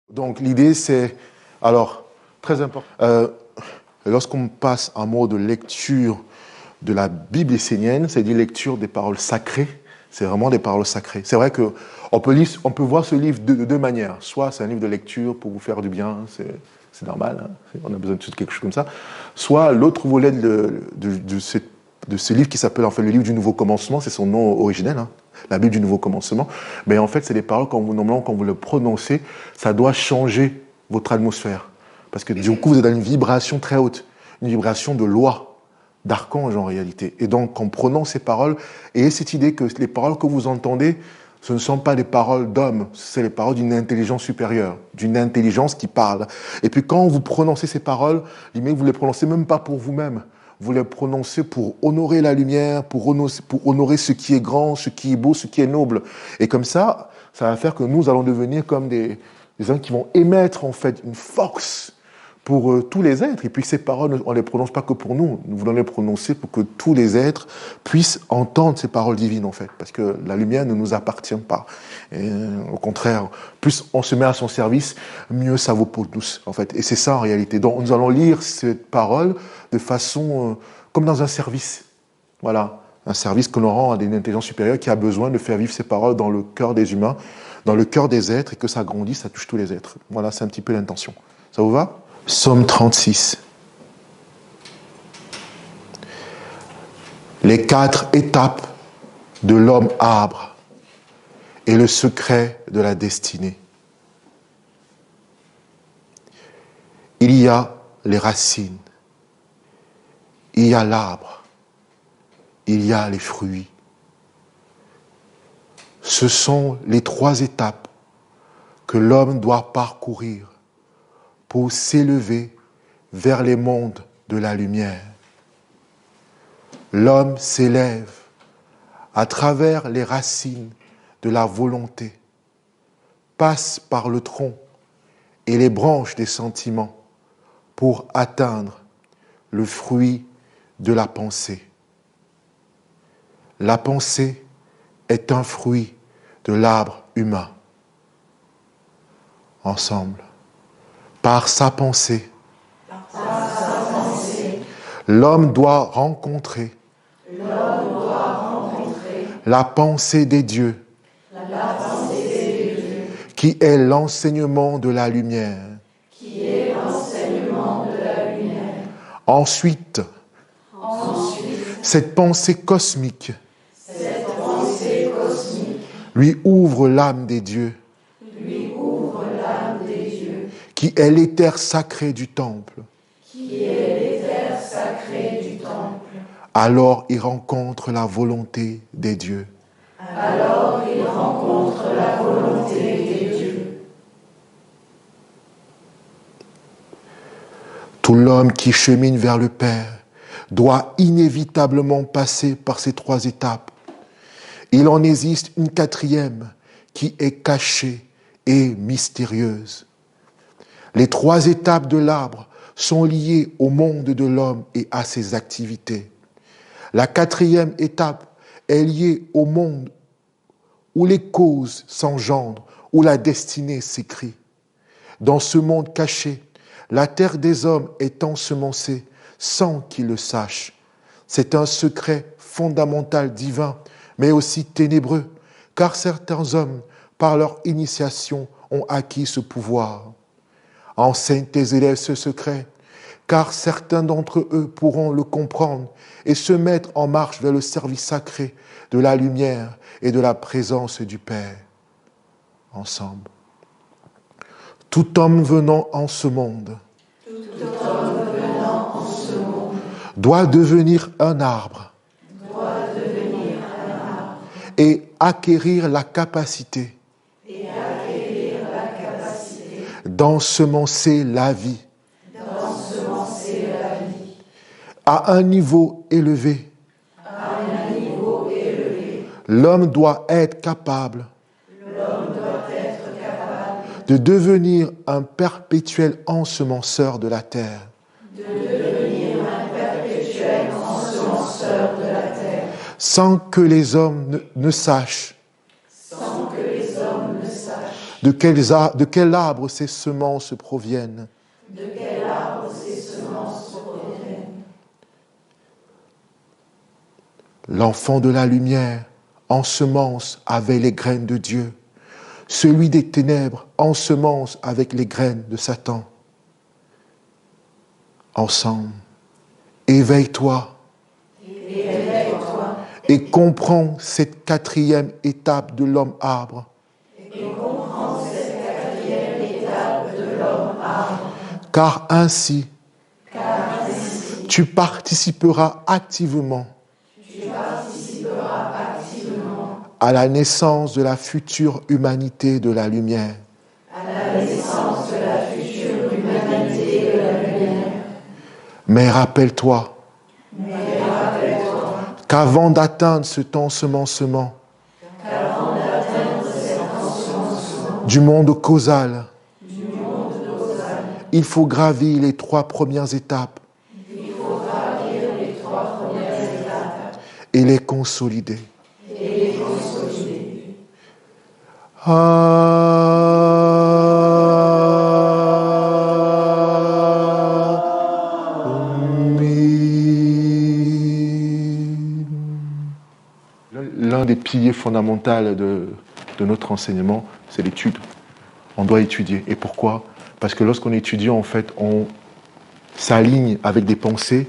Donc l'idée c'est, alors, très important, lorsqu'on passe un mot de lecture de la Bible essénienne, c'est-à-dire lecture des paroles sacrées, c'est vraiment des paroles sacrées. C'est vrai qu'on peut voir ce livre de deux manières. Soit c'est un livre de lecture pour vous faire du bien, c'est normal, hein, on a besoin de quelque chose comme ça. Soit l'autre volet de ce livre qui s'appelle en fait le livre du Nouveau Commencement, c'est son nom originel, hein, la Bible du Nouveau Commencement. Mais en fait, c'est des paroles, normalement, quand vous le prononcez, ça doit changer votre atmosphère. Parce que du coup, vous êtes dans une vibration très haute, une vibration de loi, d'archange en réalité. Et donc, en prononçant ces paroles, ayez cette idée que les paroles que vous entendez, ce ne sont pas des paroles d'hommes, c'est les paroles d'une intelligence supérieure, d'une intelligence qui parle. Et puis quand vous prononcez ces paroles, vous ne les prononcez même pas pour vous-même, vous les prononcez pour honorer la lumière, pour honorer ce qui est grand, ce qui est beau, ce qui est noble. Et comme ça va faire que nous allons devenir comme des hommes qui vont émettre en fait une force pour tous les êtres. Et puis ces paroles, on ne les prononce pas que pour nous. Nous voulons les prononcer pour que tous les êtres puissent entendre ces paroles divines, en fait. Parce que la lumière ne nous appartient pas. Et, au contraire, plus on se met à son service, mieux ça vaut pour tous, en fait. Et c'est ça, en réalité. Donc, nous allons lire cette parole de façon comme dans un service. Voilà. Un service que l'on rend à une intelligence supérieure qui a besoin de faire vivre ces paroles dans le cœur des humains, dans le cœur des êtres, et que ça grandisse, ça touche tous les êtres. Voilà, c'est un petit peu l'intention. Ça vous va ? Psaume 36. Les 4 étapes de l'homme arbre et le secret de la destinée. Il y a les racines, il y a l'arbre, il y a les fruits. Ce sont les 3 étapes que l'homme doit parcourir pour s'élever vers les mondes de la lumière. L'homme s'élève à travers les racines de la volonté, passe par le tronc et les branches des sentiments pour atteindre le fruit de la pensée. La pensée est un fruit de l'arbre humain. Ensemble. Par sa pensée, l'homme doit rencontrer la pensée des dieux, qui est l'enseignement de la lumière. Ensuite, cette pensée cosmique lui ouvre l'âme des dieux, qui est l'éther sacré du temple. Alors il rencontre la volonté des dieux. Tout l'homme qui chemine vers le Père doit inévitablement passer par ces 3 étapes. Il en existe une 4e qui est cachée et mystérieuse. Les 3 étapes de l'arbre sont liées au monde de l'homme et à ses activités. La 4e étape est liée au monde où les causes s'engendrent, où la destinée s'écrit. Dans ce monde caché, la terre des hommes est ensemencée sans qu'ils le sachent. C'est un secret fondamental divin, mais aussi ténébreux, car certains hommes, par leur initiation, ont acquis ce pouvoir. Enseigne tes élèves ce secret, car certains d'entre eux pourront le comprendre et se mettre en marche vers le service sacré de la lumière et de la présence du Père. Ensemble. Tout homme venant en ce monde doit devenir un arbre et acquérir la capacité d'ensemencer la vie à un niveau élevé. L'homme doit être capable de devenir un perpétuel ensemenceur de la terre. Sans que les hommes ne sachent De quel arbre ces semences proviennent? De quel arbre ces semences proviennent? L'enfant de la lumière ensemence avec les graines de Dieu. Celui des ténèbres ensemence avec les graines de Satan. Ensemble, éveille-toi. Éveille-toi. Et comprends cette quatrième étape de l'homme arbre. Et comprends cette quatrième étape de l'homme arbre. Car ainsi, tu participeras activement à la naissance de la future humanité de la lumière. À la naissance de la future humanité de la lumière. Mais rappelle-toi qu'avant d'atteindre cet ensemencement du monde causal, il faut gravir les 3 premières étapes et les consolider. L'un des piliers fondamentaux de notre enseignement, c'est l'étude. On doit étudier. Et pourquoi? Parce que lorsqu'on étudie, en fait, on s'aligne avec des pensées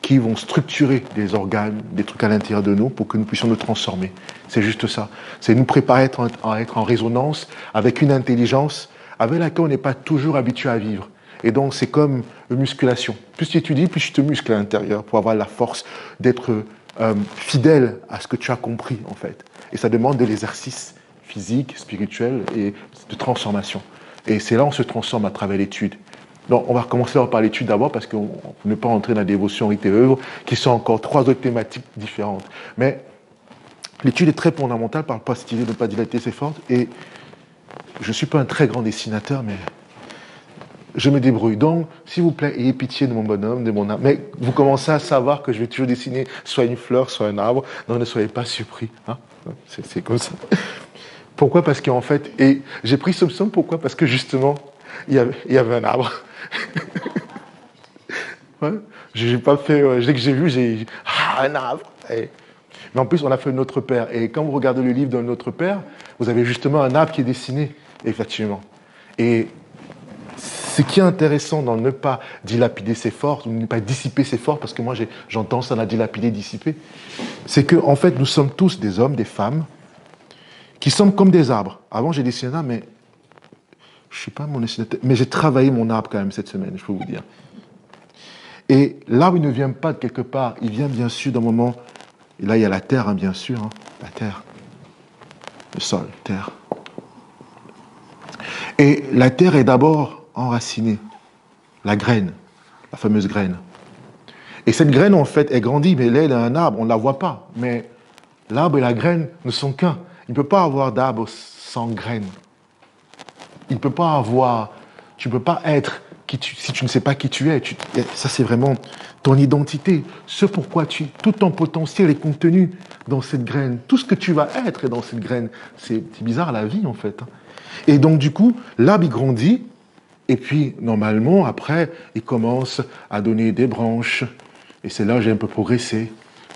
qui vont structurer des organes, des trucs à l'intérieur de nous pour que nous puissions nous transformer. C'est juste ça. C'est nous préparer à être en résonance avec une intelligence avec laquelle on n'est pas toujours habitué à vivre. Et donc, c'est comme une musculation. Plus tu étudies, plus tu te muscles à l'intérieur pour avoir la force d'être fidèle à ce que tu as compris, en fait. Et ça demande de l'exercice physique, spirituel et de transformation. Et c'est là où on se transforme à travers l'étude. Donc, on va commencer par l'étude d'abord parce qu'on ne peut pas entrer dans la dévotion, rite et œuvre, qui sont encore 3 autres thématiques différentes. Mais l'étude est très fondamentale par rapport à cette idée de ne pas dilater ses forces. Et je ne suis pas un très grand dessinateur, mais je me débrouille. Donc, s'il vous plaît, ayez pitié de mon bonhomme, de mon âme. Mais vous commencez à savoir que je vais toujours dessiner soit une fleur, soit un arbre. Donc, ne soyez pas surpris. Hein, c'est comme ça. Pourquoi? Parce qu'en fait, et j'ai pris ce psaume, pourquoi? Parce que justement, il y avait un arbre. Ouais, j'ai pas fait, dès que j'ai vu, un arbre. Et, mais en plus, on a fait Notre Père. Et quand vous regardez le livre de Notre Père, vous avez justement un arbre qui est dessiné, effectivement. Et ce qui est intéressant dans ne pas dilapider ses forces, ne pas dissiper ses forces, parce que moi j'entends ça, la dilapider, dissiper, c'est que en fait, nous sommes tous des hommes, des femmes, qui sommes comme des arbres. Avant, j'ai dessiné un arbre, mais je ne suis pas mon dessinateur, mais j'ai travaillé mon arbre quand même cette semaine, je peux vous dire. Et l'arbre, il ne vient pas de quelque part, il vient bien sûr d'un moment, et là il y a la terre, hein, bien sûr, hein, la terre, le sol, terre. Et la terre est d'abord enracinée, la graine, la fameuse graine. Et cette graine, en fait, elle grandit, mais là, elle a un arbre, on ne la voit pas. Mais l'arbre et la graine ne sont qu'un. Il ne peut pas avoir d'arbre sans graine. Il ne peut pas avoir... Tu ne peux pas être si tu ne sais pas qui tu es. Ça, c'est vraiment ton identité. Ce pourquoi tout ton potentiel est contenu dans cette graine. Tout ce que tu vas être est dans cette graine. C'est bizarre, la vie, en fait. Et donc, du coup, l'arbre, il grandit. Et puis, normalement, après, il commence à donner des branches. Et c'est là que j'ai un peu progressé.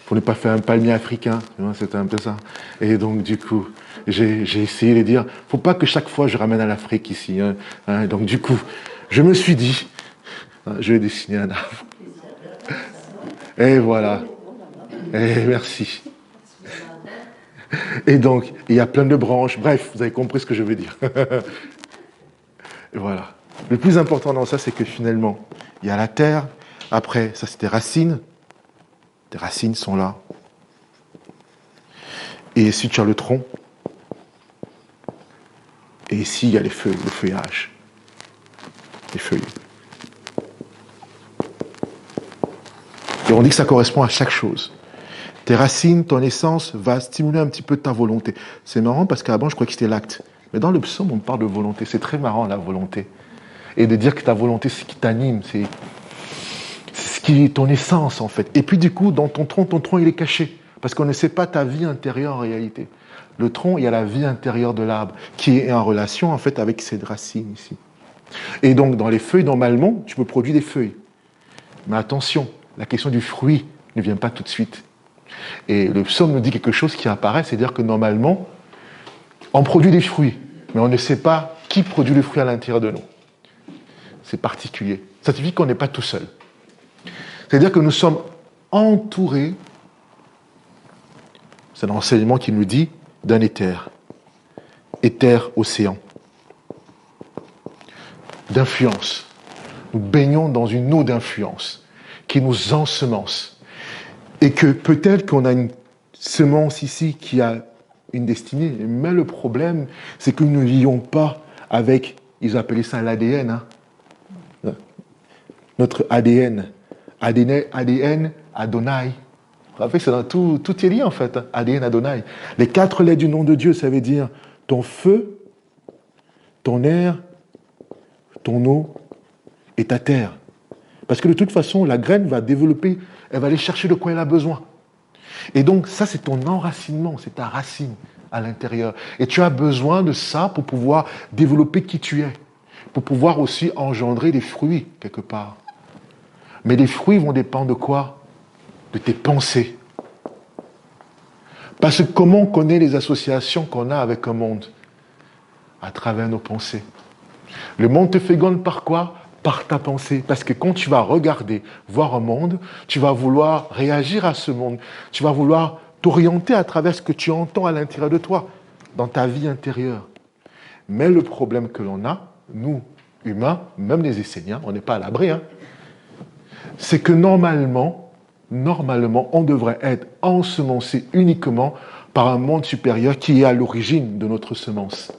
Pour ne pas faire un palmier africain. C'était un peu ça. Et donc, du coup, j'ai essayé de dire, faut pas que chaque fois je ramène à l'Afrique ici. Donc, du coup, je me suis dit, je vais dessiner un arbre. Et voilà. Et merci. Et donc, il y a plein de branches. Bref, vous avez compris ce que je veux dire. Et voilà. Le plus important dans ça, c'est que finalement, il y a la terre. Après, ça, c'est des racines. Des racines sont là. Et ici, tu as le tronc. Et ici, il y a les feuilles, le feuillage. Les feuilles. Et on dit que ça correspond à chaque chose. Tes racines, ton essence va stimuler un petit peu ta volonté. C'est marrant parce qu'avant, je croyais que c'était l'acte. Mais dans le psaume, on parle de volonté. C'est très marrant, la volonté. Et de dire que ta volonté, c'est ce qui t'anime, c'est ce qui est ton essence, en fait. Et puis, du coup, dans ton tronc, il est caché. Parce qu'on ne sait pas ta vie intérieure en réalité. Le tronc, il y a la vie intérieure de l'arbre qui est en relation en fait avec cette racine ici. Et donc dans les feuilles, normalement, tu peux produire des feuilles. Mais attention, la question du fruit ne vient pas tout de suite. Et le psaume nous dit quelque chose qui apparaît, c'est-à-dire que normalement, on produit des fruits, mais on ne sait pas qui produit le fruit à l'intérieur de nous. C'est particulier. Ça signifie qu'on n'est pas tout seul. C'est-à-dire que nous sommes entourés, c'est l'enseignement qui nous dit, d'un éther océan, d'influence. Nous baignons dans une eau d'influence qui nous ensemence. Et que peut-être qu'on a une semence ici qui a une destinée, mais le problème, c'est que nous ne vivons pas avec, ils appelaient ça l'ADN, notre ADN, ADN, Adonai. Vous savez, c'est dans tout est lié en fait, ADN, Adonai. Les 4 lettres du nom de Dieu, ça veut dire ton feu, ton air, ton eau et ta terre. Parce que de toute façon, la graine va développer, elle va aller chercher de quoi elle a besoin. Et donc, ça, c'est ton enracinement, c'est ta racine à l'intérieur. Et tu as besoin de ça pour pouvoir développer qui tu es, pour pouvoir aussi engendrer des fruits, quelque part. Mais les fruits vont dépendre de quoi? De tes pensées. Parce que comment on connaît les associations qu'on a avec un monde? À travers nos pensées. Le monde te féconde par quoi? Par ta pensée. Parce que quand tu vas regarder, voir un monde, tu vas vouloir réagir à ce monde. Tu vas vouloir t'orienter à travers ce que tu entends à l'intérieur de toi, dans ta vie intérieure. Mais le problème que l'on a, nous, humains, même les Esséniens, on n'est pas à l'abri, c'est que normalement, on devrait être ensemencé uniquement par un monde supérieur qui est à l'origine de notre semence.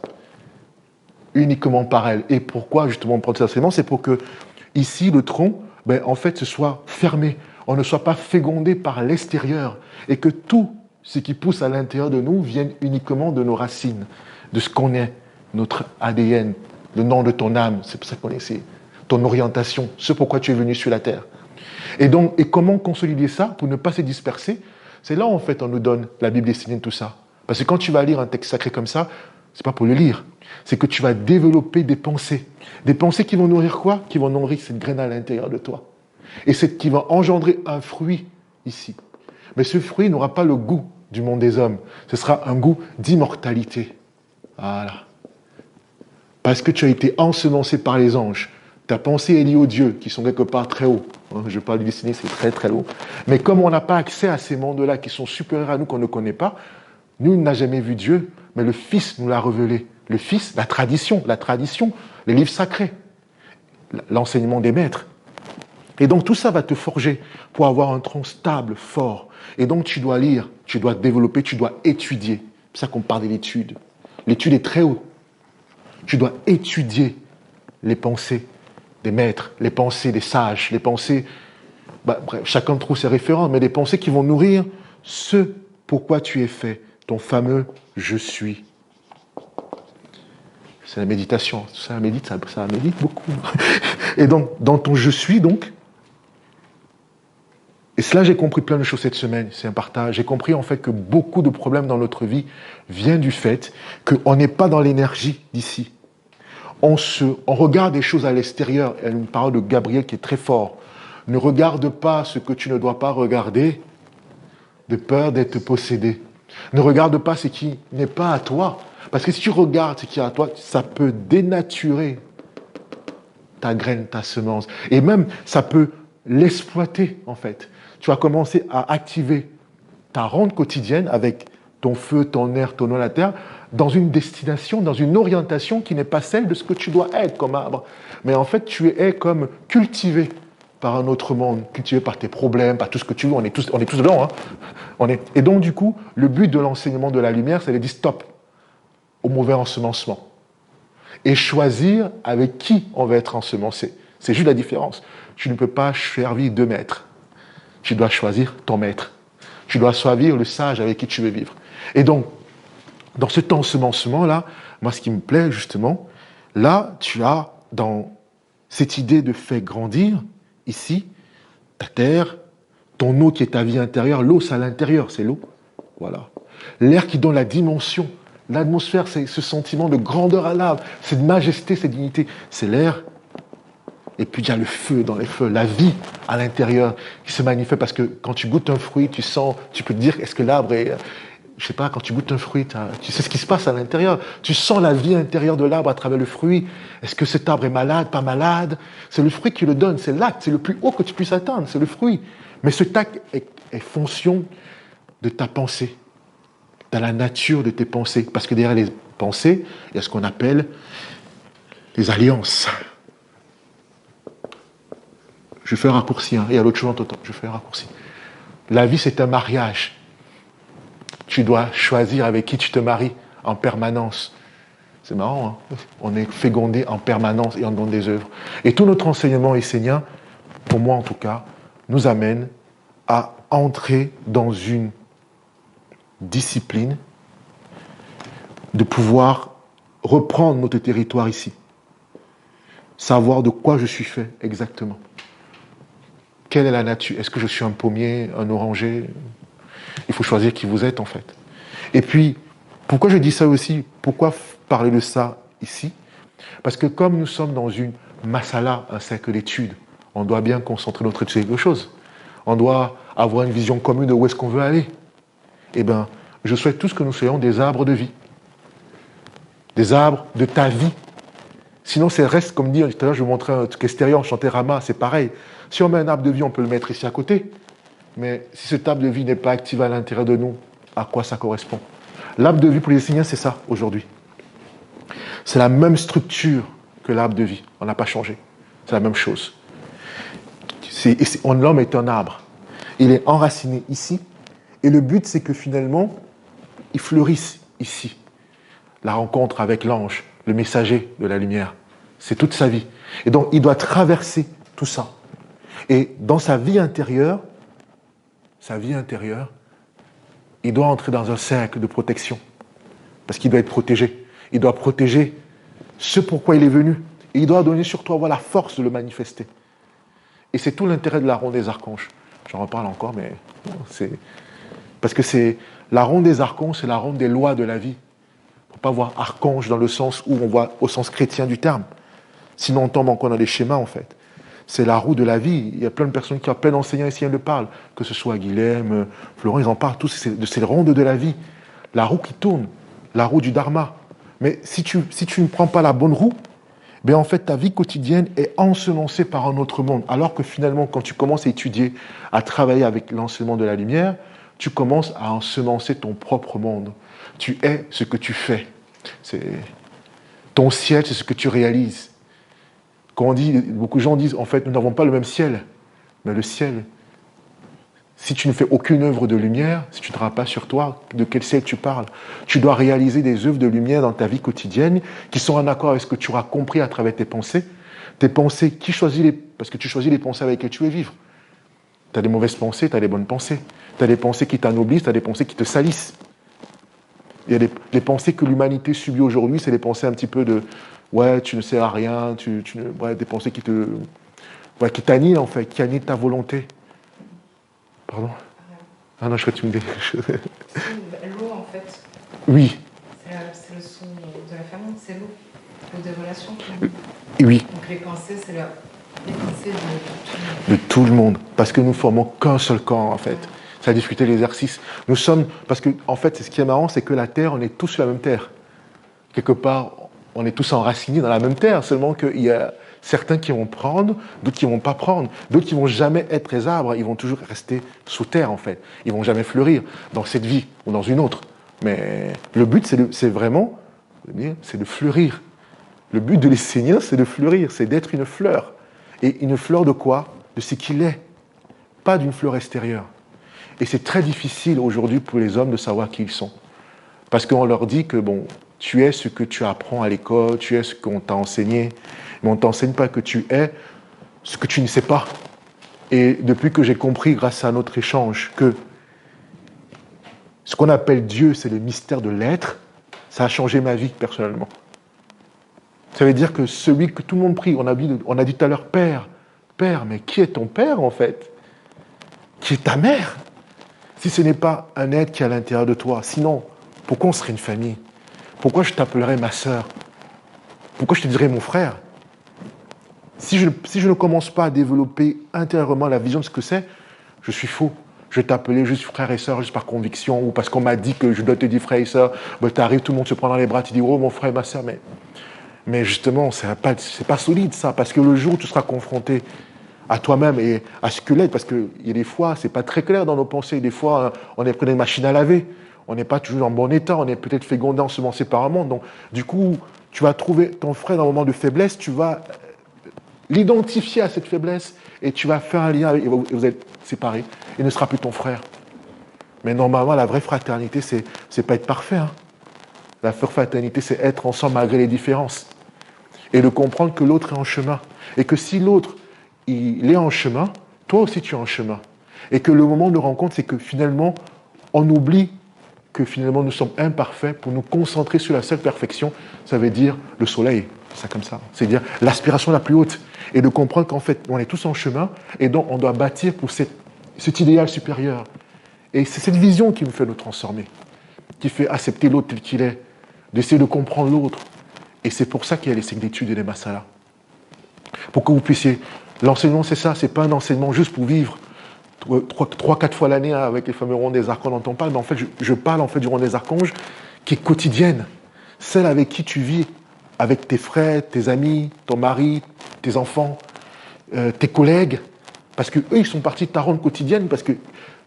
Uniquement par elle. Et pourquoi justement prendre cette semence? C'est pour que ici le tronc, en fait, se soit fermé. On ne soit pas fécondé par l'extérieur et que tout ce qui pousse à l'intérieur de nous vienne uniquement de nos racines, de ce qu'on est, notre ADN, le nom de ton âme, c'est pour ça qu'on est ici, ton orientation, ce pourquoi tu es venu sur la terre. Et donc, et comment consolider ça pour ne pas se disperser? C'est là en fait on nous donne la Bible essénienne, tout ça. Parce que quand tu vas lire un texte sacré comme ça, c'est pas pour le lire, c'est que tu vas développer des pensées qui vont nourrir quoi? Qui vont nourrir cette graine à l'intérieur de toi. Et qui va engendrer un fruit ici. Mais ce fruit n'aura pas le goût du monde des hommes. Ce sera un goût d'immortalité. Voilà. Parce que tu as été ensemencé par les anges. Ta pensée est liée aux dieux, qui sont quelque part très hauts. Je parle du destiné, c'est très très haut. Mais comme on n'a pas accès à ces mondes-là qui sont supérieurs à nous, qu'on ne connaît pas, nous, on n'a jamais vu Dieu, mais le Fils nous l'a révélé. Le Fils, la tradition, les livres sacrés, l'enseignement des maîtres. Et donc tout ça va te forger pour avoir un tronc stable, fort. Et donc tu dois lire, tu dois développer, tu dois étudier. C'est pour ça qu'on parle de l'étude. L'étude est très haute. Tu dois étudier les pensées des maîtres, les pensées des sages, les pensées... bref, chacun trouve ses références, mais des pensées qui vont nourrir ce pourquoi tu es fait, ton fameux « je suis ». C'est la méditation. Ça médite beaucoup. Et donc, dans ton « je suis », donc, et cela, j'ai compris plein de choses cette semaine, c'est un partage. J'ai compris en fait que beaucoup de problèmes dans notre vie viennent du fait qu'on n'est pas dans l'énergie d'ici. On regarde des choses à l'extérieur. Il y a une parole de Gabriel qui est très fort. Ne regarde pas ce que tu ne dois pas regarder de peur d'être possédé. Ne regarde pas ce qui n'est pas à toi. Parce que si tu regardes ce qui est à toi, ça peut dénaturer ta graine, ta semence. Et même, ça peut l'exploiter, en fait. Tu vas commencer à activer ta ronde quotidienne avec ton feu, ton air, ton eau, la terre, dans une destination, dans une orientation qui n'est pas celle de ce que tu dois être comme arbre. Mais en fait, tu es comme cultivé par un autre monde, cultivé par tes problèmes, par tout ce que tu veux. On est tous dedans. Et donc, du coup, le but de l'enseignement de la lumière, c'est de dire stop au mauvais ensemencement. Et choisir avec qui on va être ensemencé. C'est juste la différence. Tu ne peux pas servir 2 maîtres. Tu dois choisir ton maître. Tu dois choisir le sage avec qui tu veux vivre. Et donc, dans cet ensemencement-là, moi, ce qui me plaît, justement, là, tu as dans cette idée de faire grandir, ici, ta terre, Ton eau qui est ta vie intérieure, l'eau c'est à l'intérieur, c'est l'eau. Voilà. L'air qui donne la dimension. L'atmosphère, c'est ce sentiment de grandeur à l'âme, cette majesté, cette dignité. C'est l'air. Et puis il y a le feu dans les feux, la vie à l'intérieur qui se manifeste parce que quand tu goûtes un fruit, tu sens, tu peux te dire est-ce que l'arbre est... Je sais pas, quand tu goûtes un fruit, tu sais ce qui se passe à l'intérieur. Tu sens la vie intérieure de l'arbre à travers le fruit. Est-ce que cet arbre est malade, pas malade? C'est le fruit qui le donne, c'est l'acte, c'est le plus haut que tu puisses atteindre, c'est le fruit. Mais cet acte est fonction de ta pensée, de la nature de tes pensées. Parce que derrière les pensées, il y a ce qu'on appelle les alliances. Je fais un raccourci, hein. Il y a l'autre chose en tout temps, je fais un raccourci. La vie, c'est un mariage. Tu dois choisir avec qui tu te maries en permanence. C'est marrant, hein. On est fécondé en permanence et on donne des œuvres. Et tout notre enseignement essénien, pour moi en tout cas, nous amène à entrer dans une discipline de pouvoir reprendre notre territoire ici. Savoir de quoi je suis fait exactement. Quelle est la nature? Est-ce que je suis un pommier, un oranger? Il faut choisir qui vous êtes en fait. Et puis, pourquoi je dis ça aussi? Pourquoi parler de ça ici? Parce que comme nous sommes dans une masala, un cercle d'études, on doit bien concentrer notre étude sur quelque chose. On doit avoir une vision commune de où est-ce qu'on veut aller. Eh bien, je souhaite tous que nous soyons des arbres de vie. Des arbres de ta vie. Sinon, ça reste, comme dit, tout à l'heure, je vous montrais un truc extérieur, on chantait Rama, c'est pareil. Si on met un arbre de vie, on peut le mettre ici à côté. Mais si cet arbre de vie n'est pas activé à l'intérieur de nous, à quoi ça correspond? L'arbre de vie pour les Esséniens, c'est ça, aujourd'hui. C'est la même structure que l'arbre de vie. On n'a pas changé. C'est la même chose. L'homme est un arbre. Il est enraciné ici. Et le but, c'est que finalement, il fleurisse ici. La rencontre avec l'ange, le messager de la lumière. C'est toute sa vie. Et donc, il doit traverser tout ça. Et dans sa vie intérieure, il doit entrer dans un cercle de protection. Parce qu'il doit être protégé. Il doit protéger ce pourquoi il est venu. Et il doit donner sur toi la force de le manifester. Et c'est tout l'intérêt de la ronde des archanges. J'en reparle encore, mais c'est... Parce que c'est la ronde des archanges, c'est la ronde des lois de la vie. Il ne faut pas voir archange dans le sens où on voit au sens chrétien du terme. Sinon, on tombe encore dans les schémas, en fait. C'est la roue de la vie. Il y a plein de personnes qui ont plein d'enseignants ici, ils le parlent. Que ce soit Guilhem, Florent, ils en parlent tous de ces rondes de la vie. La roue qui tourne, la roue du dharma. Mais si tu ne prends pas la bonne roue, ben en fait, ta vie quotidienne est ensemencée par un autre monde. Alors que finalement, quand tu commences à étudier, à travailler avec l'enseignement de la lumière, tu commences à ensemencer ton propre monde. Tu es ce que tu fais. Ton ciel, c'est ce que tu réalises. Quand on dit, beaucoup de gens disent, en fait, nous n'avons pas le même ciel. Mais le ciel, si tu ne fais aucune œuvre de lumière, si tu ne travailles pas sur toi, de quel ciel tu parles? Tu dois réaliser des œuvres de lumière dans ta vie quotidienne qui sont en accord avec ce que tu auras compris à travers tes pensées. Tes pensées, parce que tu choisis les pensées avec lesquelles tu veux vivre. Tu as des mauvaises pensées, tu as des bonnes pensées. Tu as des pensées qui t'anoblissent, tu as des pensées qui te salissent. Il y a des pensées que l'humanité subit aujourd'hui, c'est des pensées un petit peu de « ouais, tu ne sers à rien », des pensées qui t'annihilent en fait, qui annihilent ta volonté. Pardon? Ah non, je crois que tu me dis quelque chose. L'eau, en fait. Oui. C'est le son de la famille, c'est l'eau. L'eau des relations. Oui. Donc les pensées, c'est les pensées de tout le monde. Parce que nous formons qu'un seul camp, en fait. Ça a discuté l'exercice. Nous sommes... Parce que, en fait, ce qui est marrant, c'est que la Terre, on est tous sur la même Terre. Quelque part, on est tous enracinés dans la même Terre, seulement qu'il y a certains qui vont prendre, d'autres qui ne vont pas prendre, d'autres qui ne vont jamais être les arbres, ils vont toujours rester sous terre, en fait. Ils ne vont jamais fleurir dans cette vie ou dans une autre. Mais le but, c'est vraiment, c'est de fleurir. Le but de l'Essénien, c'est de fleurir, c'est d'être une fleur. Et une fleur de quoi? De ce qu'il est, pas d'une fleur extérieure. Et c'est très difficile aujourd'hui pour les hommes de savoir qui ils sont. Parce qu'on leur dit que, bon, tu es ce que tu apprends à l'école, tu es ce qu'on t'a enseigné, mais on ne t'enseigne pas que tu es ce que tu ne sais pas. Et depuis que j'ai compris, grâce à notre échange, que ce qu'on appelle Dieu, c'est le mystère de l'être, ça a changé ma vie personnellement. Ça veut dire que celui que tout le monde prie, on a dit tout à l'heure Père, Père, mais qui est ton Père en fait? qui est ta mère, si ce n'est pas un être qui est à l'intérieur de toi? Sinon, pourquoi on serait une famille? Pourquoi je t'appellerais ma sœur? Pourquoi je te dirais mon frère? Si je ne commence pas à développer intérieurement la vision de ce que c'est, je suis faux. Je vais t'appeler juste frère et sœur, juste par conviction, ou parce qu'on m'a dit que je dois te dire frère et sœur. Ben, tu arrives, tout le monde se prend dans les bras, tu dis, oh mon frère et ma sœur, mais justement, c'est pas solide ça, parce que le jour où tu seras confronté à toi-même et à ce que l'être, parce qu'il y a des fois, c'est pas très clair dans nos pensées, des fois, on est près d'une machine à laver, on n'est pas toujours en bon état, on est peut-être fécondé, ensemencé par un monde, donc du coup, tu vas trouver ton frère dans un moment de faiblesse, tu vas l'identifier à cette faiblesse et tu vas faire un lien avec, et vous êtes séparés, il ne sera plus ton frère. Mais normalement, la vraie fraternité, c'est pas être parfait. Hein. La vraie fraternité, c'est être ensemble malgré les différences. Et de comprendre que l'autre est en chemin. Et que si l'autre, il est en chemin, toi aussi tu es en chemin. Et que le moment de rencontre, c'est que finalement, on oublie que finalement nous sommes imparfaits pour nous concentrer sur la seule perfection. Ça veut dire le soleil, c'est ça comme ça. C'est-à-dire l'aspiration la plus haute. Et de comprendre qu'en fait, on est tous en chemin et donc on doit bâtir pour cet idéal supérieur. Et c'est cette vision qui nous fait nous transformer, qui fait accepter l'autre tel qu'il est, d'essayer de comprendre l'autre. Et c'est pour ça qu'il y a les cycles d'études et les masalas. Pour que vous puissiez... L'enseignement, c'est ça, c'est pas un enseignement juste pour vivre 3-4 fois l'année avec les fameux ronds des archanges dont on parle, mais en fait, je parle en fait du rond des archanges qui est quotidienne. Celle avec qui tu vis, avec tes frères, tes amis, ton mari, tes enfants, tes collègues, parce qu'eux, ils sont partis de ta ronde quotidienne, parce que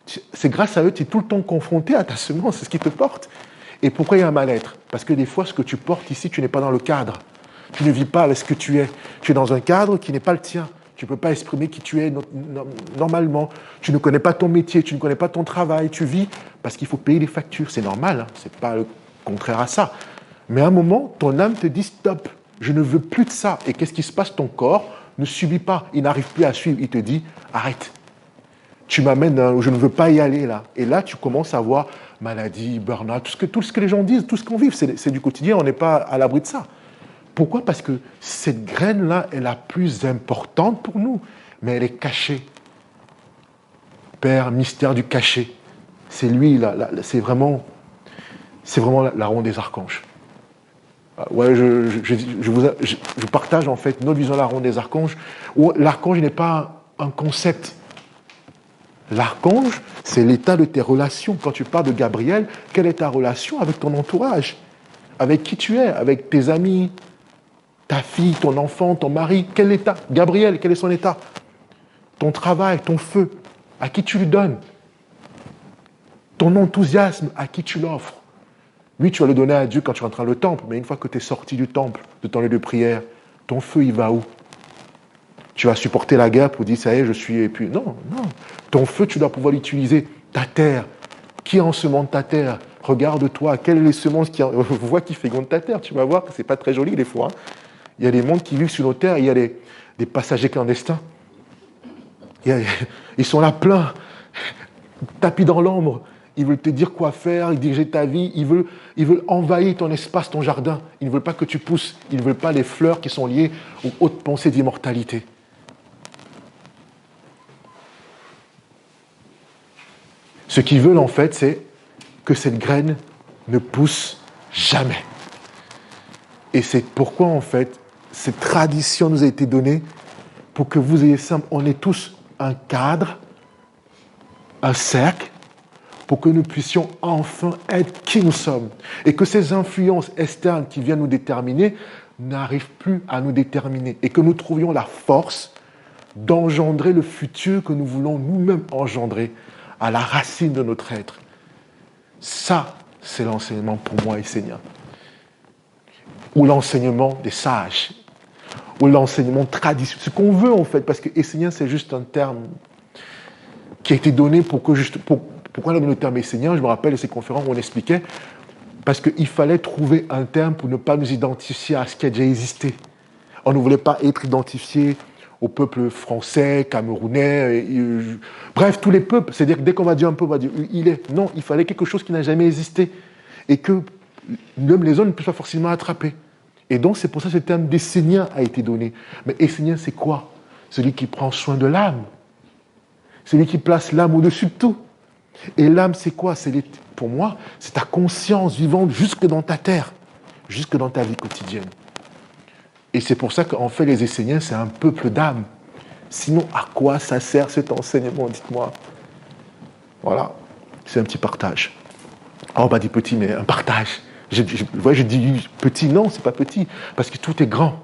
c'est grâce à eux que tu es tout le temps confronté à ta semence, c'est ce qui te porte. Et pourquoi il y a un mal-être? Parce que des fois, ce que tu portes ici, tu n'es pas dans le cadre. Tu ne vis pas avec ce que tu es. Tu es dans un cadre qui n'est pas le tien. Tu ne peux pas exprimer qui tu es normalement. Tu ne connais pas ton métier, tu ne connais pas ton travail. Tu vis parce qu'il faut payer les factures. C'est normal, hein, ce n'est pas le contraire à ça. Mais à un moment, ton âme te dit stop, je ne veux plus de ça. Et qu'est-ce qui se passe? Ton corps ne subit pas, il n'arrive plus à suivre. Il te dit arrête. Tu m'amènes où je ne veux pas y aller là. Et là, tu commences à voir maladie, burn-out, tout ce que les gens disent, tout ce qu'on vit, c'est du quotidien, on n'est pas à l'abri de ça. Pourquoi? Parce que cette graine-là est la plus importante pour nous, mais elle est cachée. Père, mystère du cachet. C'est lui, c'est vraiment la ronde des archanges. Ouais, je partage en fait notre vision de la ronde des archanges, où l'archange n'est pas un concept. L'archange, c'est l'état de tes relations. Quand tu parles de Gabriel, quelle est ta relation avec ton entourage? Avec qui tu es? Avec tes amis, ta fille, ton enfant, ton mari? Quel état? Gabriel, quel est son état? Ton travail, ton feu, à qui tu le donnes? Ton enthousiasme, à qui tu l'offres? Oui, tu vas le donner à Dieu quand tu rentres dans le temple, mais une fois que tu es sorti du temple, de ton lieu de prière, ton feu, il va où? Tu vas supporter la guerre pour dire, ça y est, je suis... Et puis, non. Ton feu, tu dois pouvoir l'utiliser. Ta terre. Qui ensemente ta terre? Regarde-toi. Quelles sont les semences qui... Vois qui féconde ta terre. Tu vas voir que ce n'est pas très joli des fois. Hein. Il y a des mondes qui vivent sur nos terres. Il y a des passagers clandestins. Ils sont là pleins. Tapis dans l'ombre. Ils veulent te dire quoi faire, diriger ta vie. Ils veulent envahir ton espace, ton jardin. Ils ne veulent pas que tu pousses. Ils ne veulent pas les fleurs qui sont liées aux hautes pensées d'immortalité. Ce qu'ils veulent, en fait, c'est que cette graine ne pousse jamais. Et c'est pourquoi, en fait, cette tradition nous a été donnée pour que vous ayez simple. On est tous un cadre, un cercle, pour que nous puissions enfin être qui nous sommes. Et que ces influences externes qui viennent nous déterminer n'arrivent plus à nous déterminer. Et que nous trouvions la force d'engendrer le futur que nous voulons nous-mêmes engendrer à la racine de notre être. Ça, c'est l'enseignement pour moi essénien. Ou l'enseignement des sages. Ou l'enseignement traditionnel. Ce qu'on veut en fait, parce que essénien, c'est juste un terme qui a été donné pour que pourquoi on a donné le terme essénien? Je me rappelle de ces conférences où on expliquait, parce qu'il fallait trouver un terme pour ne pas nous identifier à ce qui a déjà existé. On ne voulait pas être identifié au peuple français, camerounais, bref, tous les peuples. C'est-à-dire que dès qu'on va dire un peuple, on va dire il est. Non, il fallait quelque chose qui n'a jamais existé et que même les hommes ne peuvent pas forcément attraper. Et donc, c'est pour ça que ce terme d'essénien a été donné. Mais essénien, c'est quoi? Celui qui prend soin de l'âme. C'est lui qui place l'âme au-dessus de tout. Et l'âme, c'est quoi? Pour moi, c'est ta conscience vivante jusque dans ta terre, jusque dans ta vie quotidienne. Et c'est pour ça qu'en fait, les Esséniens, c'est un peuple d'âme. Sinon, à quoi ça sert cet enseignement, dites-moi? Voilà, c'est un petit partage. Oh, on m'a dit petit, mais un partage. Je dis petit, non, c'est pas petit, parce que tout est grand.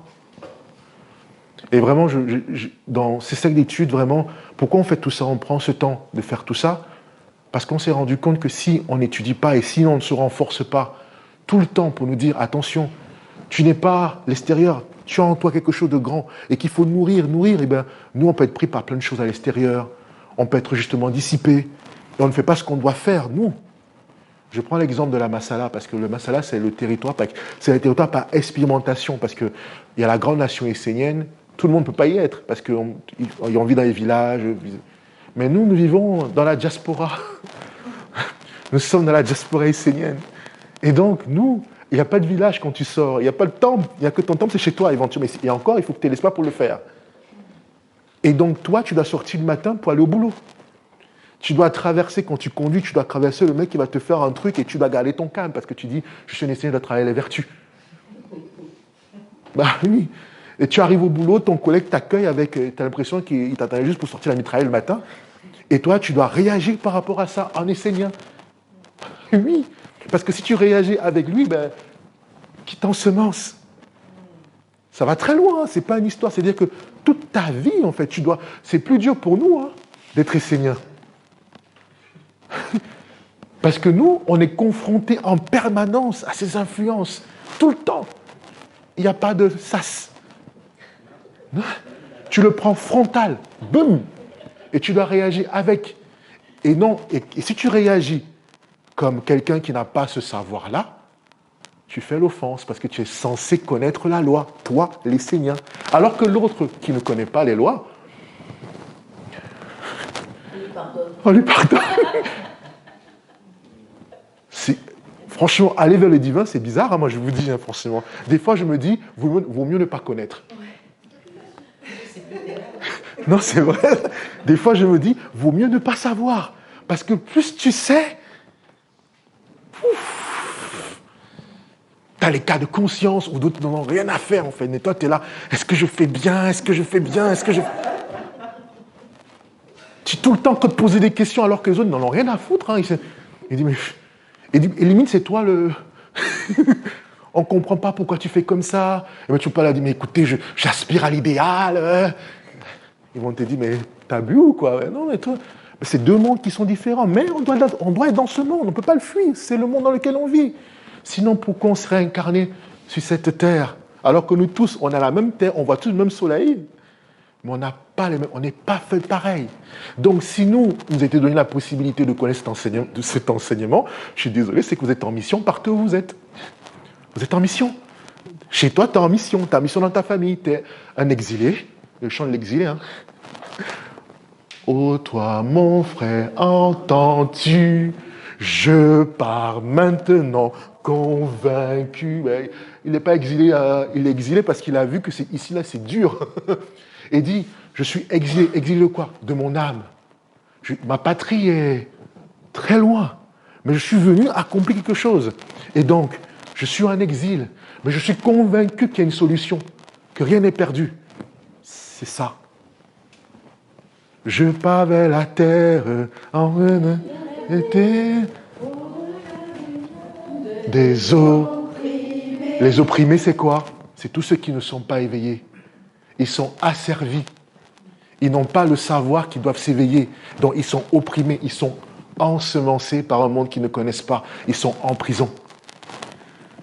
Et vraiment, dans ces cercles d'études, vraiment, pourquoi on fait tout ça? On prend ce temps de faire tout ça parce qu'on s'est rendu compte que si on n'étudie pas et si on ne se renforce pas tout le temps pour nous dire, attention, tu n'es pas l'extérieur, tu as en toi quelque chose de grand et qu'il faut nourrir, et bien, nous, on peut être pris par plein de choses à l'extérieur, on peut être justement dissipé, et on ne fait pas ce qu'on doit faire, nous. Je prends l'exemple de la Masala, parce que le Masala, c'est le territoire par expérimentation, parce qu'il y a la grande nation essénienne, tout le monde ne peut pas y être, parce qu'on vit dans les villages. Mais nous vivons dans la diaspora. Nous sommes dans la diaspora essénienne. Et donc, nous, il n'y a pas de village quand tu sors, il n'y a pas de temple, il n'y a que ton temple, c'est chez toi éventuellement. Et encore, il faut que tu aies l'espoir pour le faire. Et donc, toi, tu dois sortir le matin pour aller au boulot. Tu dois traverser, quand tu conduis, tu dois traverser le mec qui va te faire un truc et tu dois garder ton calme parce que tu dis, je suis un Essénien, je dois travailler les vertus. Bah oui. Et tu arrives au boulot, ton collègue t'accueille avec, tu as l'impression qu'il t'attendait juste pour sortir la mitraille le matin. Et toi, tu dois réagir par rapport à ça en essénien. Oui. Parce que si tu réagis avec lui, ben, qui t'ensemence. Ça va très loin, c'est pas une histoire. C'est-à-dire que toute ta vie, en fait, c'est plus dur pour nous d'être esséniens. Parce que nous, on est confrontés en permanence à ces influences, tout le temps. Il n'y a pas de sas. Tu le prends frontal, boum, et tu dois réagir avec. Et non, et si tu réagis comme quelqu'un qui n'a pas ce savoir-là, tu fais l'offense parce que tu es censé connaître la loi, toi, l'Essénien. Alors que l'autre qui ne connaît pas les lois, on lui pardonne. Franchement, aller vers le divin, c'est bizarre, moi je vous dis, forcément. Des fois, je me dis, vaut mieux ne pas connaître. Non, c'est vrai. Des fois, je me dis, vaut mieux ne pas savoir. Parce que plus tu sais, tu as les cas de conscience où d'autres n'en ont rien à faire, en fait. Mais toi, tu es là, est-ce que je fais bien? Tu es tout le temps que de poser des questions alors que les autres n'en ont rien à foutre. Il dit, mais... Et limite, c'est toi le... On ne comprend pas pourquoi tu fais comme ça. Et ben, tu peux pas leur dire, mais écoutez, j'aspire à l'idéal. Ils vont te dire, mais t'as bu ou quoi? Non, mais toi, c'est deux mondes qui sont différents. Mais on doit être dans ce monde, on ne peut pas le fuir. C'est le monde dans lequel on vit. Sinon, pourquoi on serait incarné sur cette terre? Alors que nous tous, on a la même terre, on voit tous le même soleil. Mais on n'est pas fait pareil. Donc, si nous était donné la possibilité de connaître cet enseignement, je suis désolé, c'est que vous êtes en mission partout où vous êtes. Vous êtes en mission. Chez toi, tu es en mission. Tu as en mission dans ta famille. Tu es un exilé. Le chant de l'exilé. Ô toi, mon frère, entends-tu? Je pars maintenant convaincu. Il n'est pas exilé, il est exilé parce qu'il a vu que ici, là, c'est dur. Et dit, je suis exilé. Exilé de quoi? De mon âme. Ma patrie est très loin. Mais je suis venu accomplir quelque chose. Et donc, je suis en exil. Mais je suis convaincu qu'il y a une solution. Que rien n'est perdu. C'est ça. Je pars vers la terre en été des opprimés. Les opprimés, c'est quoi? C'est tous ceux qui ne sont pas éveillés. Ils sont asservis. Ils n'ont pas le savoir qu'ils doivent s'éveiller. Donc, ils sont opprimés. Ils sont ensemencés par un monde qu'ils ne connaissent pas. Ils sont en prison.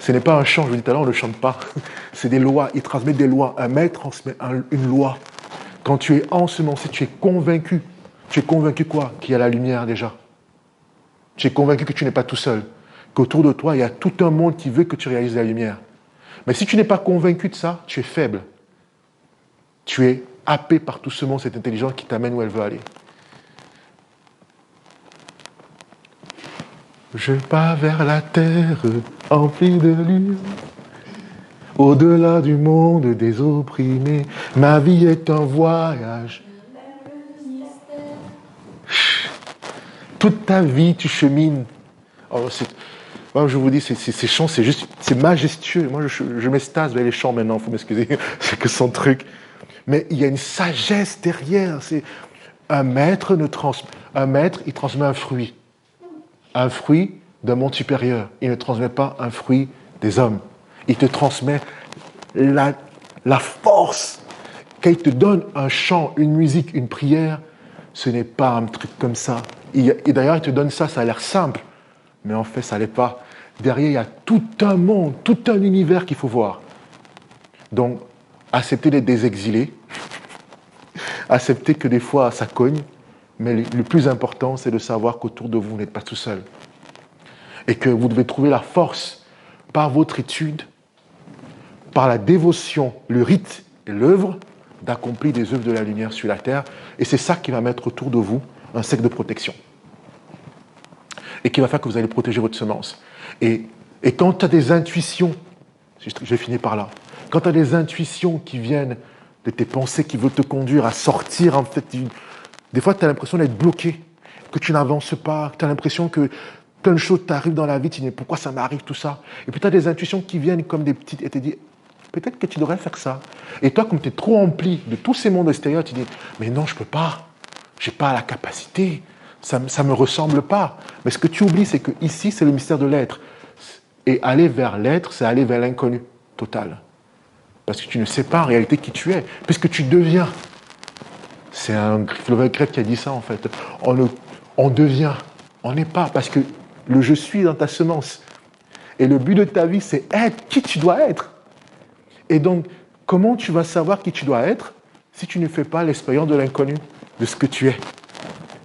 Ce n'est pas un chant, je vous dis tout à l'heure, on ne le chante pas. C'est des lois. Ils transmettent des lois. Un maître transmet une loi. Quand tu es ensemencé, tu es convaincu. Tu es convaincu quoi? Qu'il y a la lumière déjà. Tu es convaincu que tu n'es pas tout seul. Qu'autour de toi, il y a tout un monde qui veut que tu réalises la lumière. Mais si tu n'es pas convaincu de ça, tu es faible. Tu es happé par tout ce monde, cette intelligence qui t'amène où elle veut aller. Je pars vers la terre emplie de lumière. Au-delà du monde des opprimés, ma vie est un voyage. Toute ta vie, tu chemines. Oh, moi, je vous dis, ces chants, c'est majestueux. Moi, je m'extase vers les chants maintenant, il faut m'excuser, c'est que son truc. Mais il y a une sagesse derrière. Un maître, il transmet un fruit. Un fruit d'un monde supérieur. Il ne transmet pas un fruit des hommes. Il te transmet la force. Quand il te donne un chant, une musique, une prière, ce n'est pas un truc comme ça. Et d'ailleurs, il te donne ça a l'air simple. Mais en fait, ça ne l'est pas. Derrière, il y a tout un monde, tout un univers qu'il faut voir. Donc, accepter d'être des exilés, accepter que des fois, ça cogne, mais le plus important, c'est de savoir qu'autour de vous, vous n'êtes pas tout seul. Et que vous devez trouver la force, par votre étude, par la dévotion, le rite et l'œuvre, d'accomplir des œuvres de la lumière sur la terre. Et c'est ça qui va mettre autour de vous un cercle de protection. Et qui va faire que vous allez protéger votre semence. Et quand tu as des intuitions, je vais finir par là, quand tu as des intuitions qui viennent de tes pensées, qui veulent te conduire à sortir, en fait, des fois tu as l'impression d'être bloqué, que tu n'avances pas, que tu as l'impression que plein de choses t'arrivent dans la vie, tu te dis pourquoi ça m'arrive tout ça. Et puis tu as des intuitions qui viennent comme des petites, et tu te dis peut-être que tu devrais faire ça. Et toi, comme tu es trop rempli de tous ces mondes extérieurs, tu te dis mais non, je ne peux pas, je n'ai pas la capacité. Ça ne me ressemble pas. Mais ce que tu oublies, c'est que ici, c'est le mystère de l'être. Et aller vers l'être, c'est aller vers l'inconnu total. Parce que tu ne sais pas en réalité qui tu es, puisque tu deviens. C'est un philosophe grec qui a dit ça, en fait. On devient, on n'est pas, parce que le je suis dans ta semence. Et le but de ta vie, c'est être qui tu dois être. Et donc, comment tu vas savoir qui tu dois être si tu ne fais pas l'expérience de l'inconnu, de ce que tu es?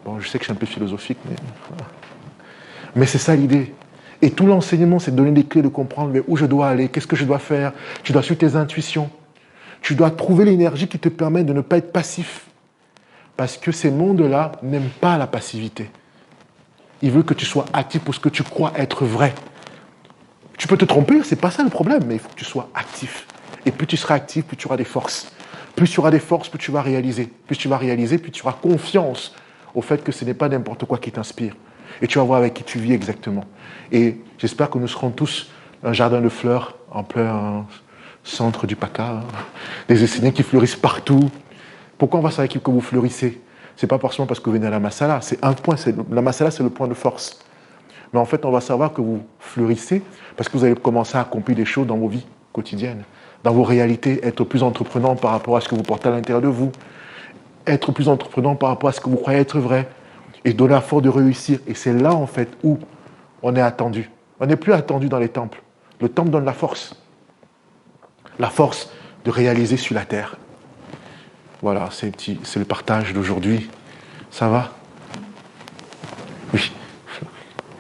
Bon, je sais que je suis un peu philosophique, mais voilà. Mais c'est ça l'idée. Et tout l'enseignement, c'est de donner des clés, de comprendre mais où je dois aller, qu'est-ce que je dois faire. Tu dois suivre tes intuitions. Tu dois trouver l'énergie qui te permet de ne pas être passif. Parce que ces mondes-là n'aiment pas la passivité. Ils veulent que tu sois actif pour ce que tu crois être vrai. Tu peux te tromper, c'est pas ça le problème, mais il faut que tu sois actif. Et plus tu seras actif, plus tu auras des forces. Plus tu auras des forces, plus tu vas réaliser. Plus tu vas réaliser, plus tu auras confiance au fait que ce n'est pas n'importe quoi qui t'inspire. Et tu vas voir avec qui tu vis exactement. Et j'espère que nous serons tous un jardin de fleurs en plein centre du PACA, des Esséniens qui fleurissent partout. Pourquoi on va savoir que vous fleurissez? C'est pas forcément parce que vous venez à la Masala. C'est un point, la Masala, c'est le point de force. Mais en fait, on va savoir que vous fleurissez parce que vous allez commencer à accomplir des choses dans vos vies quotidiennes, dans vos réalités, être plus entreprenant par rapport à ce que vous portez à l'intérieur de vous, être plus entreprenant par rapport à ce que vous croyez être vrai, et donner la force de réussir. Et c'est là, en fait, où on est attendu. On n'est plus attendu dans les temples. Le temple donne la force. La force de réaliser sur la terre. Voilà, c'est le partage d'aujourd'hui. Ça va? Oui.